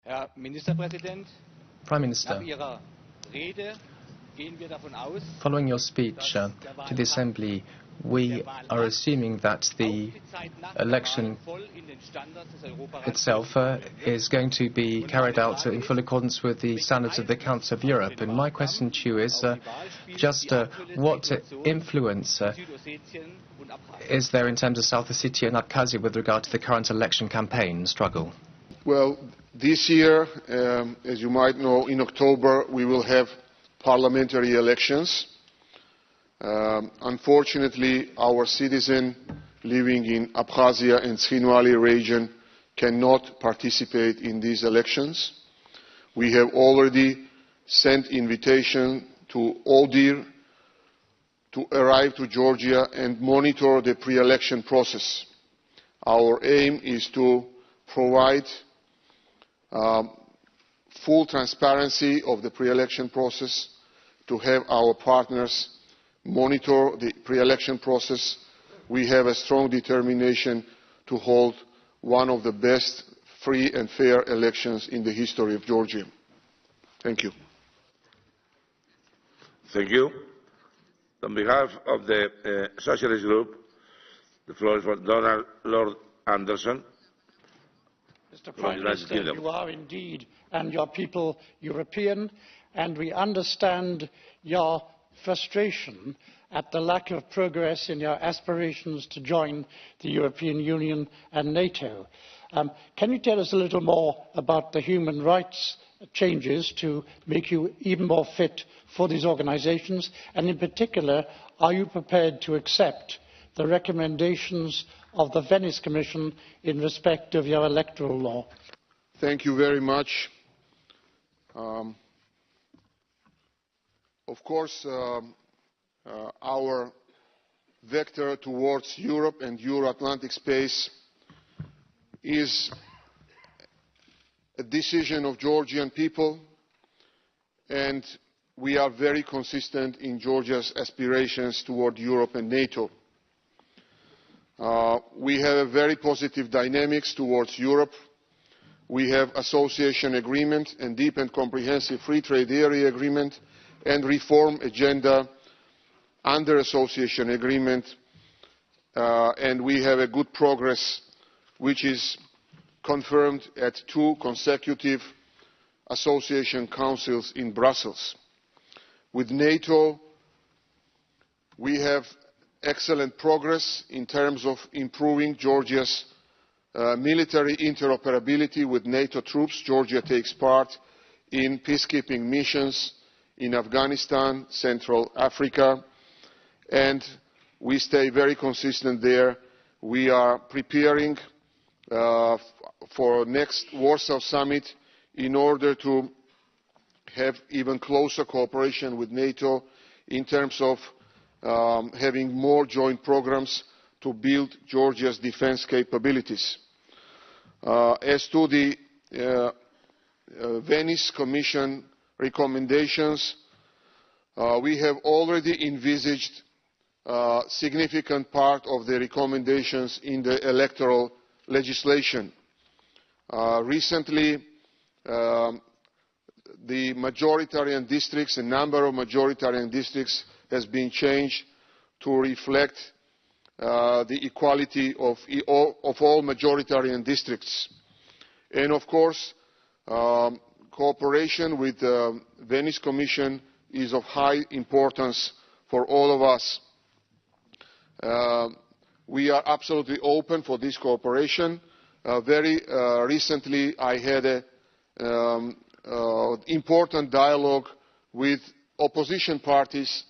Herr Ministerpräsident, Prime Minister, nach Ihrer Rede gehen wir davon aus, following your speech to the Assembly, we are assuming that the election itself is going to be carried out in full accordance with the standards of the Council of Europe. And my question to you is just what influence is there in terms of South Ossetia and Abkhazia with regard to the current election campaign struggle? Well, this year, as you might know, in October we will have parliamentary elections. Unfortunately, our citizens living in Abkhazia and Tskhinvali region cannot participate in these elections. We have already sent invitation to ODIHR to arrive to Georgia and monitor the pre-election process. Our aim is to provide full transparency of the pre-election process, to have our partners monitor the pre-election process. We have a strong determination to hold one of the best free and fair elections in the history of Georgia. Thank you. Thank you. On behalf of the Socialist Group, the floor is for Donald Lord Anderson. Mr. Prime Minister, you are indeed, and your people, European, and we understand your frustration at the lack of progress in your aspirations to join the European Union and NATO. Can you tell us a little more about the human rights changes to make you even more fit for these organisations, and in particular, are you prepared to accept the recommendations of the Venice Commission in respect of your electoral law? Thank you very much. Of course, our vector towards Europe and Euro-Atlantic space is a decision of Georgian people, and we are very consistent in Georgia's aspirations toward Europe and NATO. We have a very positive dynamics towards Europe. We have association agreement and deep and comprehensive free trade area agreement and reform agenda under association agreement, and we have a good progress which is confirmed at 2 consecutive association councils in Brussels. With NATO, we have excellent progress in terms of improving Georgia's military interoperability with NATO troops. Georgia takes part in peacekeeping missions in Afghanistan, Central Africa, and we stay very consistent there. We are preparing for next Warsaw Summit in order to have even closer cooperation with NATO in terms of having more joint programs to build Georgia's defence capabilities. As to the Venice Commission recommendations, we have already envisaged a significant part of the recommendations in the electoral legislation. Recently, the majoritarian districts, the number of majoritarian districts has been changed to reflect the equality of all majoritarian districts. And of course, cooperation with the Venice Commission is of high importance for all of us. We are absolutely open for this cooperation. Very recently, I had an important dialogue with opposition parties,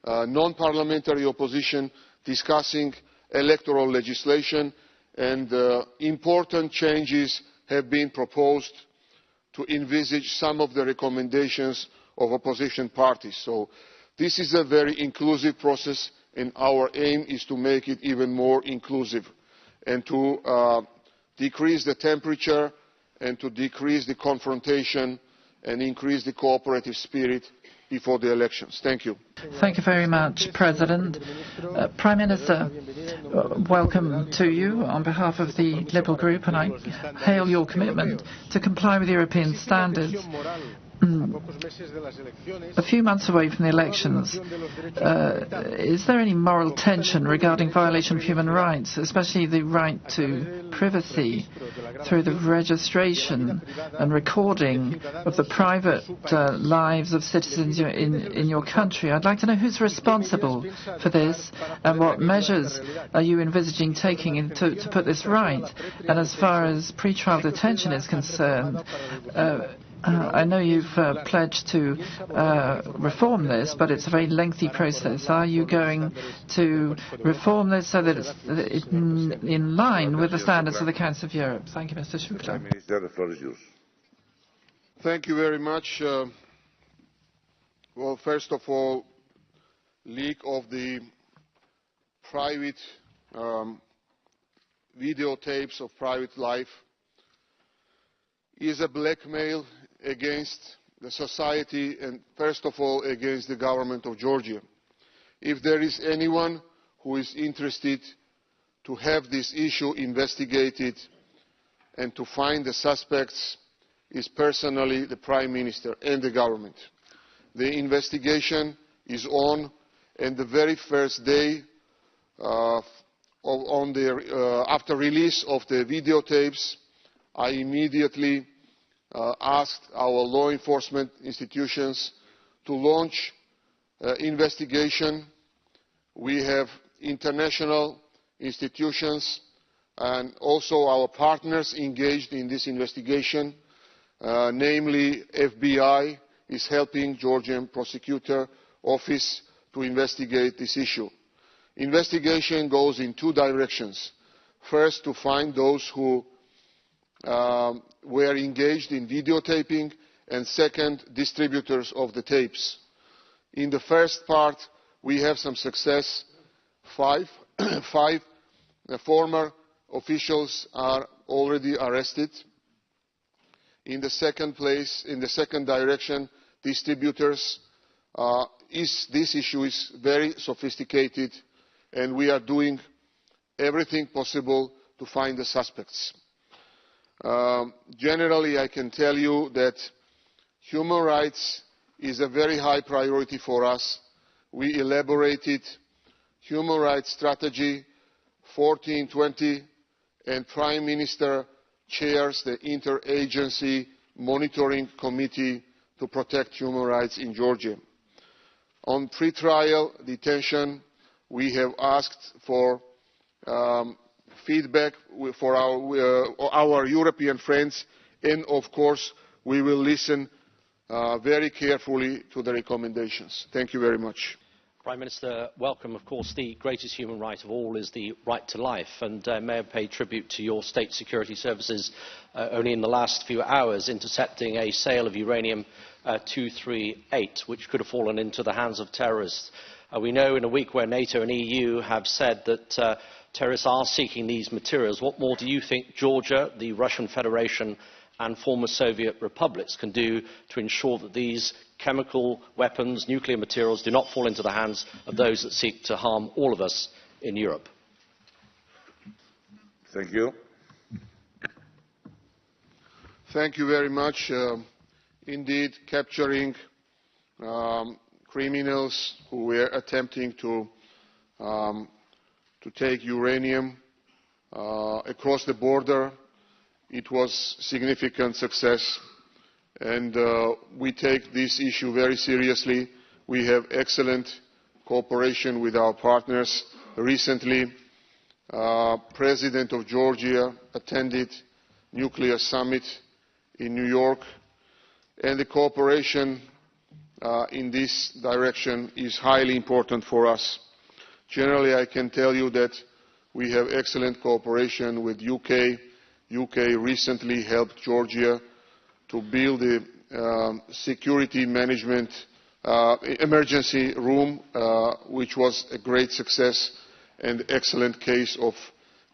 non-parliamentary opposition, discussing electoral legislation, and important changes have been proposed to envisage some of the recommendations of opposition parties. So this is a very inclusive process, and our aim is to make it even more inclusive and to decrease the temperature and to decrease the confrontation and increase the cooperative spirit before the elections. Thank you. Thank you very much, President. Prime Minister, welcome to you on behalf of the Liberal Group, and I hail your commitment to comply with European standards. A few months away from the elections, is there any moral tension regarding violation of human rights, especially the right to privacy through the registration and recording of the private lives of citizens in your country? I'd like to know who's responsible for this and what measures are you envisaging taking to put this right. And as far as pre-trial detention is concerned, I know you've pledged to reform this, but it's a very lengthy process. Are you going to reform this so that it's in line with the standards of the Council of Europe? Thank you, Mr. Shukla. Minister, the floor is yours. Thank you very much. Well, first of all, leak of the private videotapes of private life is a blackmail against the society and, first of all, against the government of Georgia. If there is anyone who is interested to have this issue investigated and to find the suspects, is personally the Prime Minister and the government. The investigation is on, and the very first day after release of the videotapes, I immediately asked our law enforcement institutions to launch investigation. We have international institutions and also our partners engaged in this investigation, namely FBI is helping Georgian Prosecutor Office to investigate this issue. Investigation goes in two directions. First, to find those who were engaged in videotaping, and second, distributors of the tapes. In the first part, we have some success. Five former officials are already arrested. In the second place, in the second direction, distributors, this issue is very sophisticated, and we are doing everything possible to find the suspects. Generally, I can tell you that human rights is a very high priority for us. We elaborated human rights strategy 1420, and Prime Minister chairs the interagency monitoring committee to protect human rights in Georgia. On pre-trial detention, we have asked for feedback for our European friends, and of course we will listen very carefully to the recommendations. Thank you very much. Prime Minister, welcome. Of course, the greatest human right of all is the right to life, and may I pay tribute to your state security services only in the last few hours intercepting a sale of uranium-238, which could have fallen into the hands of terrorists. We know in a week where NATO and EU have said that terrorists are seeking these materials, what more do you think Georgia, the Russian Federation and former Soviet republics can do to ensure that these chemical weapons, nuclear materials, do not fall into the hands of those that seek to harm all of us in Europe? Thank you. Thank you very much. Indeed, capturing criminals who were attempting to take uranium across the border, it was a significant success, and we take this issue very seriously. We have excellent cooperation with our partners. Recently, President of Georgia attended nuclear summit in New York, and the cooperation in this direction is highly important for us. Generally, I can tell you that we have excellent cooperation with UK. UK recently helped Georgia to build a security management emergency room, which was a great success and excellent case of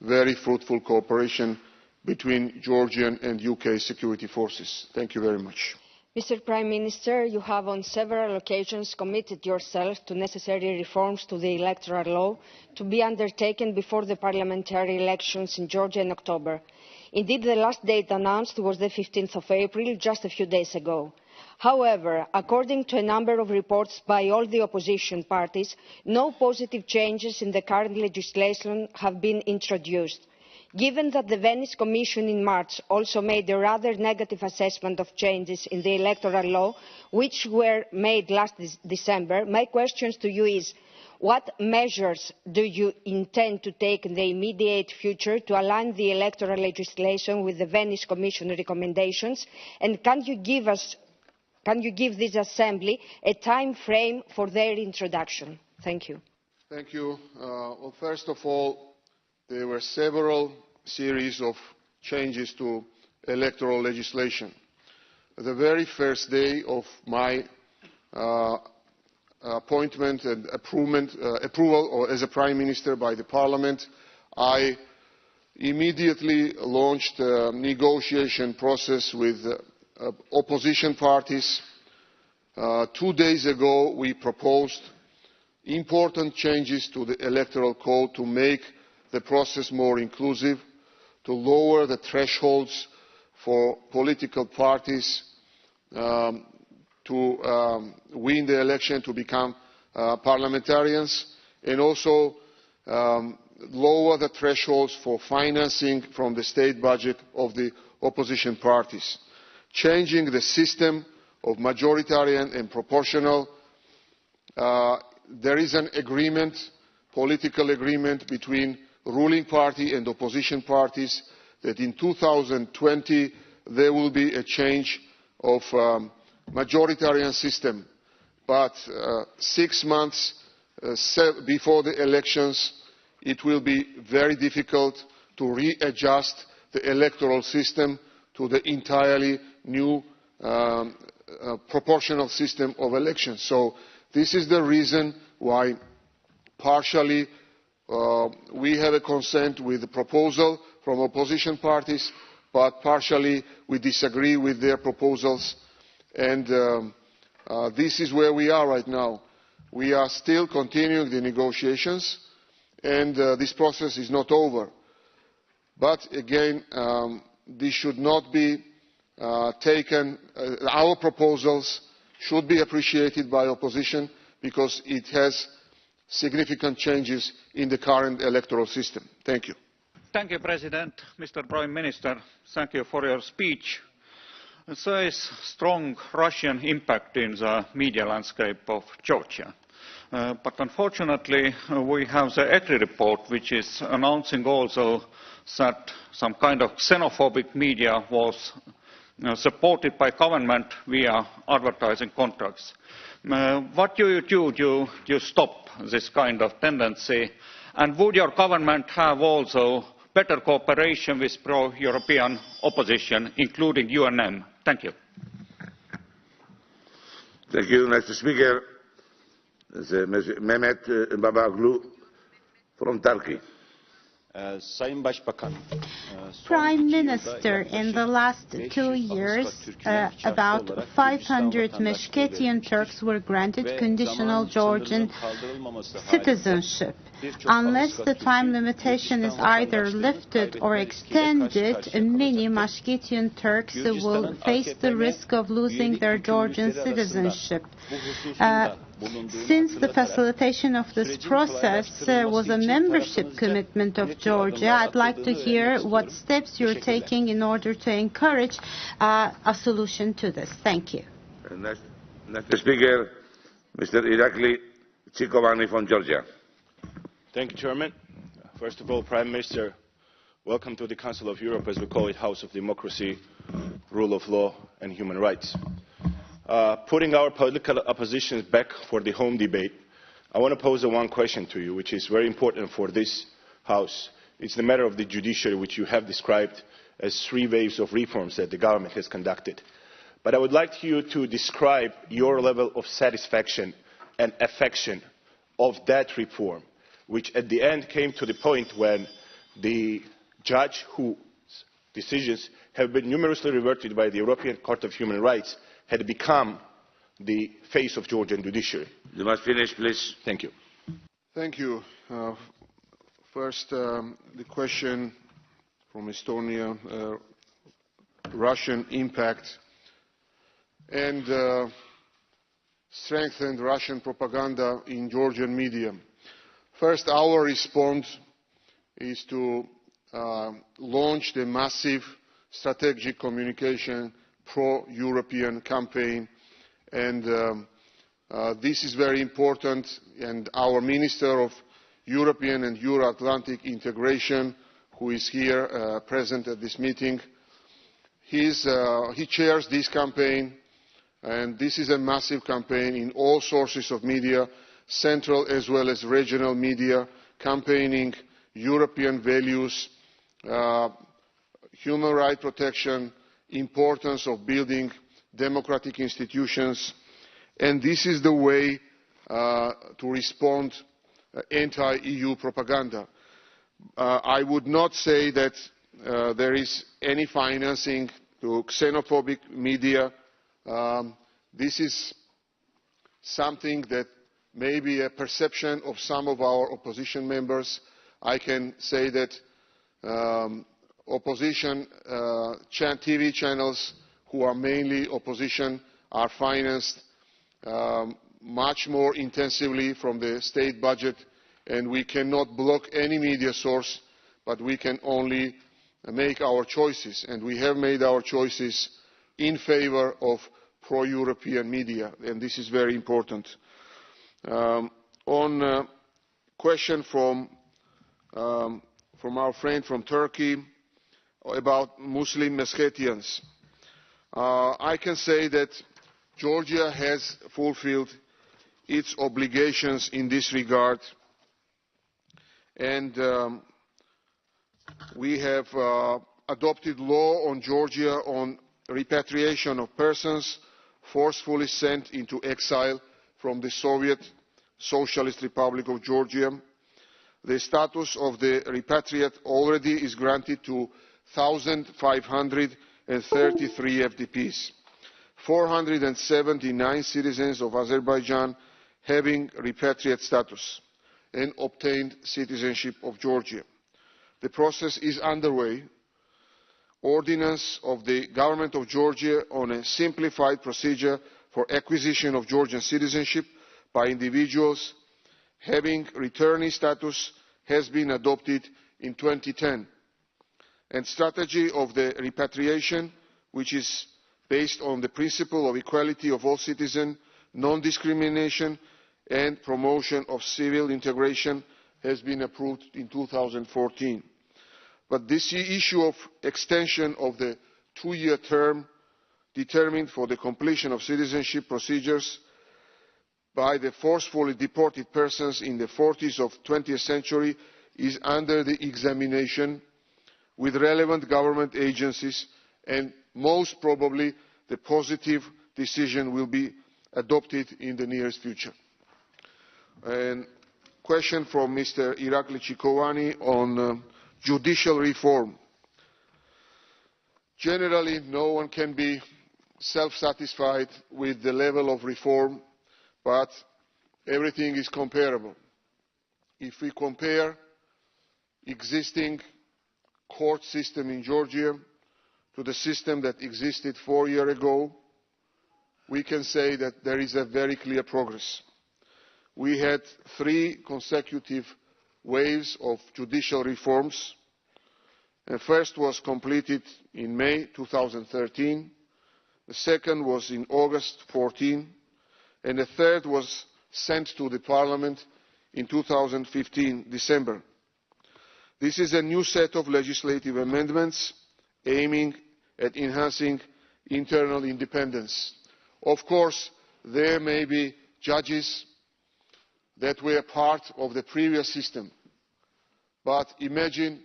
very fruitful cooperation between Georgian and UK security forces. Thank you very much. Mr. Prime Minister, you have on several occasions committed yourself to necessary reforms to the electoral law to be undertaken before the parliamentary elections in Georgia in October. Indeed, the last date announced was the 15th of April, just a few days ago. However, according to a number of reports by all the opposition parties, no positive changes in the current legislation have been introduced. Given that the Venice Commission in March also made a rather negative assessment of changes in the electoral law, which were made last December, my question to you is, what measures do you intend to take in the immediate future to align the electoral legislation with the Venice Commission recommendations? And can you give this Assembly a time frame for their introduction? Thank you. Thank you. Well, first of all, there were several series of changes to electoral legislation. The very first day of my appointment and approval as a Prime Minister by the Parliament, I immediately launched a negotiation process with opposition parties. 2 days ago, we proposed important changes to the electoral code to make the process more inclusive, to lower the thresholds for political parties to win the election, to become parliamentarians, and also lower the thresholds for financing from the state budget of the opposition parties. Changing the system of majoritarian and proportional, there is an agreement, political agreement between ruling party and opposition parties that in 2020 there will be a change of majoritarian system, but 6 months before the elections it will be very difficult to readjust the electoral system to the entirely new proportional system of elections. So this is the reason why partially we have a consent with the proposal from opposition parties, but partially we disagree with their proposals, and this is where we are right now. We are still continuing the negotiations, and this process is not over. But again, this should not be taken, our proposals should be appreciated by opposition because it has significant changes in the current electoral system. Thank you. Thank you, President. Mr. Prime Minister, thank you for your speech. There is strong Russian impact in the media landscape of Georgia. But unfortunately, we have the ECRI report, which is announcing also that some kind of xenophobic media was supported by government via advertising contracts. What do you do to stop this kind of tendency? And would your government have also better cooperation with pro-European opposition, including UNM? Thank you. Thank you. Next speaker is Mehmet Babaglu from Turkey. Prime Minister, in the last 2 years, about 500 Meskhetian Turks were granted conditional Georgian citizenship. Unless the time limitation is either lifted or extended, many Meskhetian Turks will face the risk of losing their Georgian citizenship. Since the facilitation of this process was a membership commitment of Georgia, I'd like to hear what steps you're taking in order to encourage a solution to this. Thank you. Next speaker, Mr. Irakli Tsikovani from Georgia. Thank you, Chairman. First of all, Prime Minister, welcome to the Council of Europe, as we call it, House of Democracy, Rule of Law and Human Rights. Putting our political oppositions back for the home debate, I want to pose one question to you, which is very important for this House. It's the matter of the judiciary, which you have described as 3 waves of reforms that the government has conducted. But I would like you to describe your level of satisfaction and affection of that reform, which at the end came to the point when the judge whose decisions have been numerously reverted by the European Court of Human Rights had become the face of Georgian judiciary. You must finish, please. Thank you. Thank you. First, the question from Estonia, Russian impact and strengthened Russian propaganda in Georgian media. First, our response is to launch the massive strategic communication pro-European campaign, and this is very important, and our Minister of European and Euro-Atlantic integration, who is here present at this meeting, he chairs this campaign, and this is a massive campaign in all sources of media, central as well as regional media, campaigning European values, human rights protection, importance of building democratic institutions, and this is the way to respond to anti-EU propaganda. I would not say that there is any financing to xenophobic media. This is something that may be a perception of some of our opposition members. I can say that opposition TV channels who are mainly opposition are financed much more intensively from the state budget, and we cannot block any media source, but we can only make our choices, and we have made our choices in favour of pro-European media, and this is very important. On a question from our friend from Turkey about Muslim Meskhetians, I can say that Georgia has fulfilled its obligations in this regard, and we have adopted law on Georgia on repatriation of persons forcefully sent into exile from the Soviet Socialist Republic of Georgia. The status of the repatriate already is granted to 1,533 FDPs. 479 citizens of Azerbaijan having repatriate status and obtained citizenship of Georgia. The process is underway. Ordinance of the Government of Georgia on a simplified procedure for acquisition of Georgian citizenship by individuals having returnee status has been adopted in 2010. And strategy of the repatriation, which is based on the principle of equality of all citizens, non-discrimination and promotion of civil integration, has been approved in 2014. But this issue of extension of the two-year term determined for the completion of citizenship procedures by the forcefully deported persons in the 40s of the 20th century is under the examination with relevant government agencies, and most probably the positive decision will be adopted in the nearest future. A question from Mr. Irakli Chikovani on judicial reform. Generally, no one can be self-satisfied with the level of reform, but everything is comparable. If we compare existing court system in Georgia to the system that existed 4 years ago, we can say that there is a very clear progress. We had 3 consecutive waves of judicial reforms. The first was completed in May 2013, the second was in August 2014, and the third was sent to the Parliament in 2015 December. This is a new set of legislative amendments aiming at enhancing internal independence. Of course, there may be judges that were part of the previous system, but imagine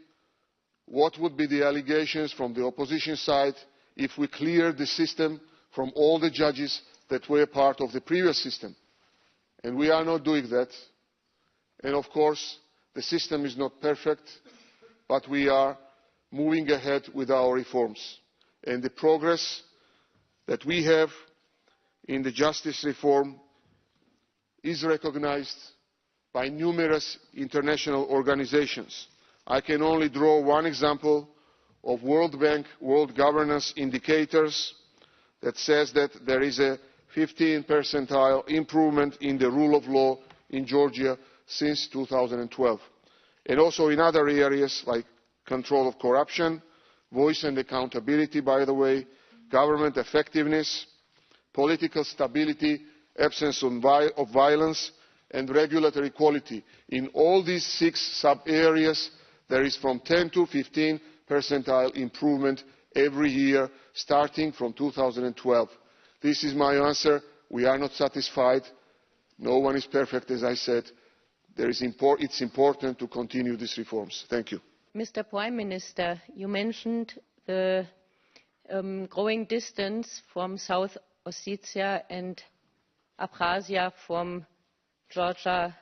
what would be the allegations from the opposition side if we cleared the system from all the judges that were part of the previous system. And we are not doing that. And of course, the system is not perfect, but we are moving ahead with our reforms. And the progress that we have in the justice reform is recognized by numerous international organizations. I can only draw one example of World Bank World Governance Indicators that says that there is a 15th percentile improvement in the rule of law in Georgia since 2012. And also in other areas like control of corruption, voice and accountability, by the way, government effectiveness, political stability, absence of violence, and regulatory quality. In all these 6 sub-areas, there is from 10 to 15 percentile improvement every year, starting from 2012. This is my answer. We are not satisfied. No one is perfect, as I said. It's important to continue these reforms. Thank you. Mr. Prime Minister, you mentioned the growing distance from South Ossetia and Abkhazia from Georgia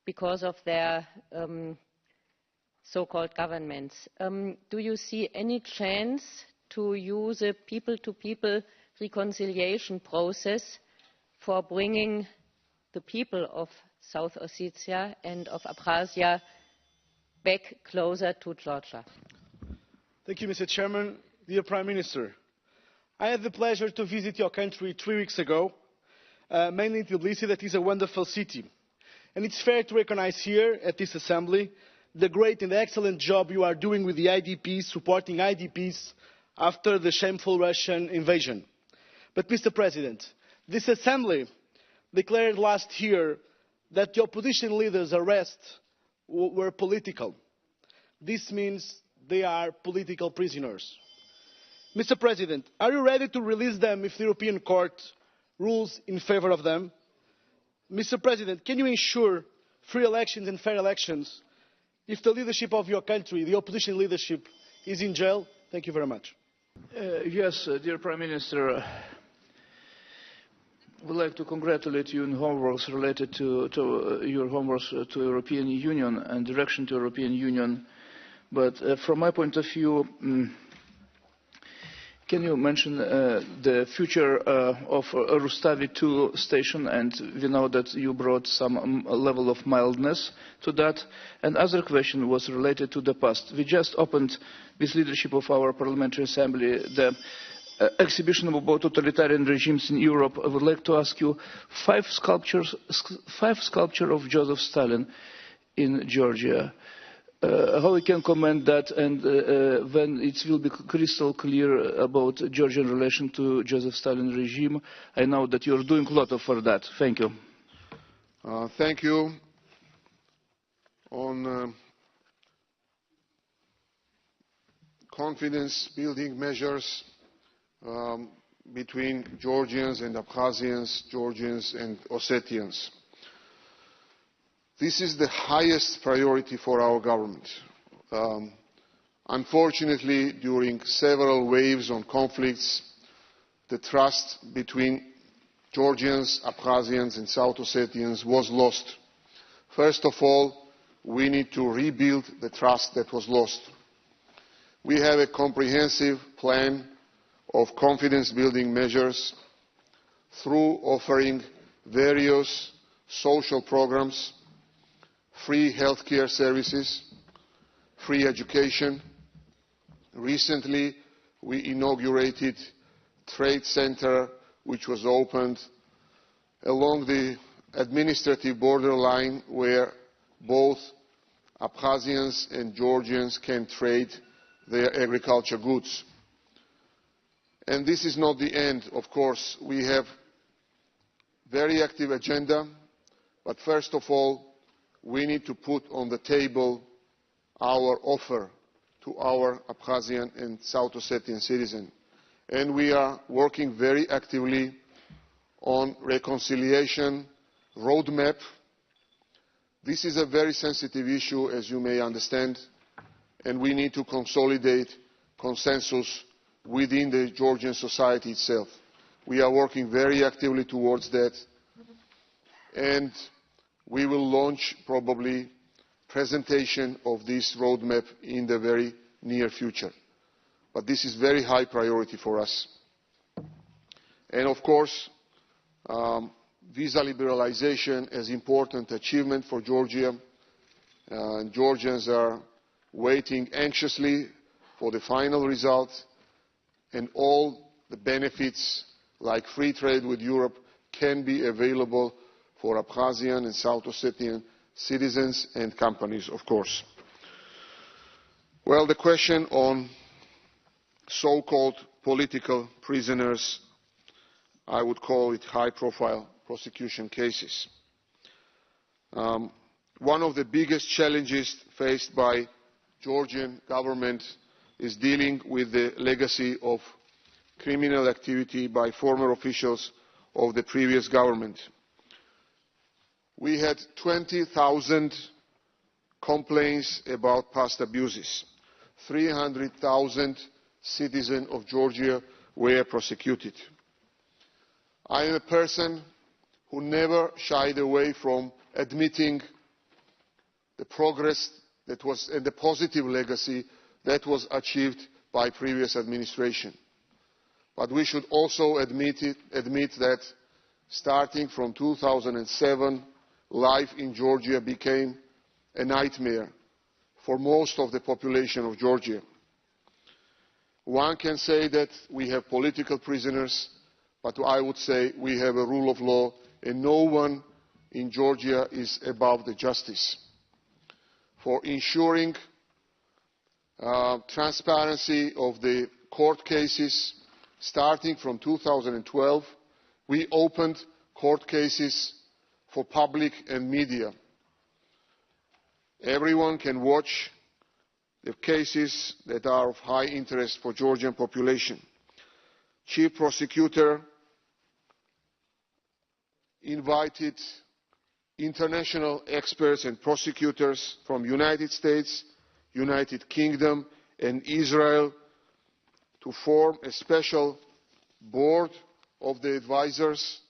because of their so-called governments. Do you see any chance to use a people-to-people reconciliation process for bringing the people of South Ossetia and of Abkhazia back closer to Georgia? Thank you, Mr. Chairman. Dear Prime Minister, I had the pleasure to visit your country 3 weeks ago, mainly in Tbilisi, that is a wonderful city. And it's fair to recognize here at this Assembly the great and excellent job you are doing with the IDPs, supporting IDPs after the shameful Russian invasion. But, Mr. President, this Assembly declared last year that the opposition leaders' arrests were political. This means they are political prisoners. Mr. President, are you ready to release them if the European Court rules in favour of them? Mr. President, can you ensure free elections and fair elections if the leadership of your country, the opposition leadership, is in jail? Thank you very much. Yes, dear Prime Minister, I would like to congratulate you on homeworks related to your homeworks to European Union and direction to European Union. But from my point of view, can you mention the future of Rustavi 2 station? And we know that you brought some level of mildness to that. And other question was related to the past. We just opened, with leadership of our Parliamentary Assembly, the exhibition about totalitarian regimes in Europe. I would like to ask you 5 sculptures of Joseph Stalin in Georgia. How we can comment that, and when it will be crystal clear about Georgian relation to Joseph Stalin regime? I know that you are doing a lot for that. Thank you. Thank you. On confidence building measures between Georgians and Abkhazians, Georgians and Ossetians. This is the highest priority for our government. Unfortunately, during several waves of conflicts, the trust between Georgians, Abkhazians and South Ossetians was lost. First of all, we need to rebuild the trust that was lost. We have a comprehensive plan of confidence-building measures through offering various social programs, free healthcare services, free education. Recently, we inaugurated a trade center which was opened along the administrative borderline where both Abkhazians and Georgians can trade their agricultural goods. And this is not the end, of course. We have a very active agenda, but first of all, we need to put on the table our offer to our Abkhazian and South Ossetian citizens. And we are working very actively on reconciliation roadmap. This is a very sensitive issue, as you may understand, and we need to consolidate consensus within the Georgian society itself. We are working very actively towards that, and we will launch probably presentation of this roadmap in the very near future. But this is very high priority for us. And of course, visa liberalization as an important achievement for Georgia. Georgians are waiting anxiously for the final result, and all the benefits like free trade with Europe can be available for Abkhazian and South Ossetian citizens and companies, of course. Well, the question on so-called political prisoners, I would call it high-profile prosecution cases. One of the biggest challenges faced by Georgian government is dealing with the legacy of criminal activity by former officials of the previous government. We had 20,000 complaints about past abuses. 300,000 citizens of Georgia were prosecuted. I am a person who never shied away from admitting the progress that was and the positive legacy that was achieved by previous administration. But we should also admit that starting from 2007, life in Georgia became a nightmare for most of the population of Georgia. One can say that we have political prisoners, but I would say we have a rule of law, and no one in Georgia is above the justice. For ensuring transparency of the court cases, starting from 2012, we opened court cases for public and media. Everyone can watch the cases that are of high interest for Georgian population. Chief prosecutor invited international experts and prosecutors from United States, United Kingdom and Israel to form a special board of the advisors,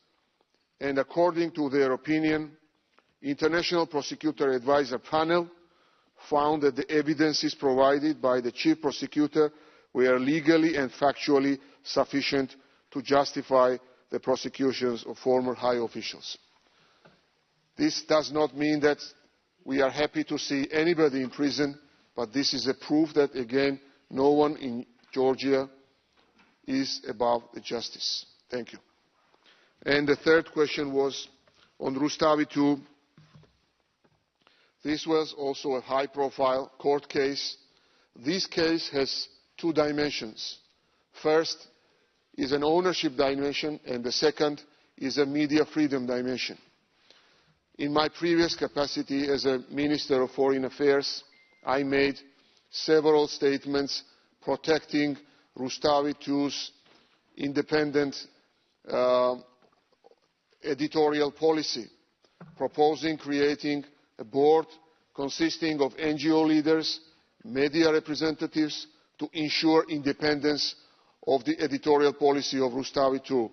and according to their opinion, International Prosecutor Advisor Panel found that the evidences provided by the Chief Prosecutor were legally and factually sufficient to justify the prosecutions of former high officials. This does not mean that we are happy to see anybody in prison, but this is a proof that, again, no one in Georgia is above the justice. Thank you. And the third question was on Rustavi II. This was also a high-profile court case. This case has two dimensions. First is an ownership dimension, and the second is a media freedom dimension. In my previous capacity as a Minister of Foreign Affairs, I made several statements protecting Rustavi II's independent editorial policy, proposing creating a board consisting of NGO leaders, media representatives, to ensure independence of the editorial policy of Rustavi II.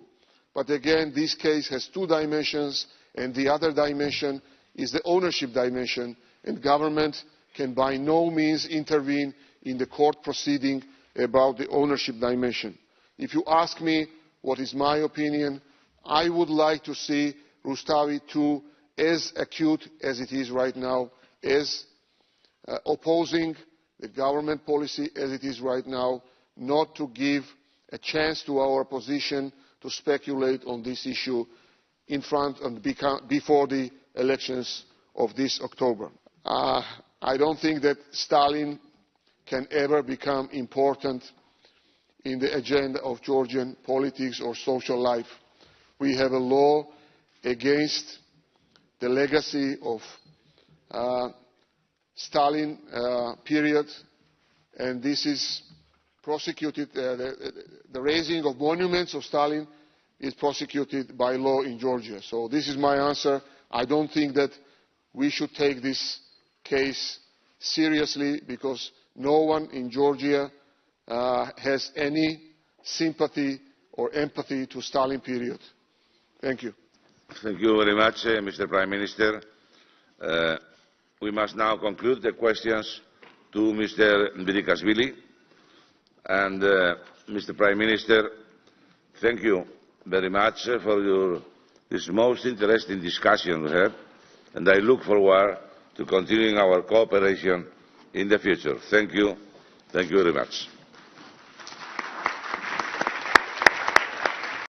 But again, this case has two dimensions, and the other dimension is the ownership dimension, and government can by no means intervene in the court proceeding about the ownership dimension. If you ask me what is my opinion, I would like to see Rustavi II as acute as it is right now, as opposing the government policy as it is right now, not to give a chance to our opposition to speculate on this issue in front and before the elections of this October. I don't think that Stalin can ever become important in the agenda of Georgian politics or social life. We have a law against the legacy of Stalin period, and this is prosecuted. The raising of monuments of Stalin is prosecuted by law in Georgia. So this is my answer. I don't think that we should take this case seriously, because no one in Georgia has any sympathy or empathy to Stalin period. Thank you. Thank you very much, Mr. Prime Minister. We must now conclude the questions to Mr. Kvirikashvili. And Mr. Prime Minister, thank you very much for your this most interesting discussion we had, and I look forward to continuing our cooperation in the future. Thank you. Thank you very much.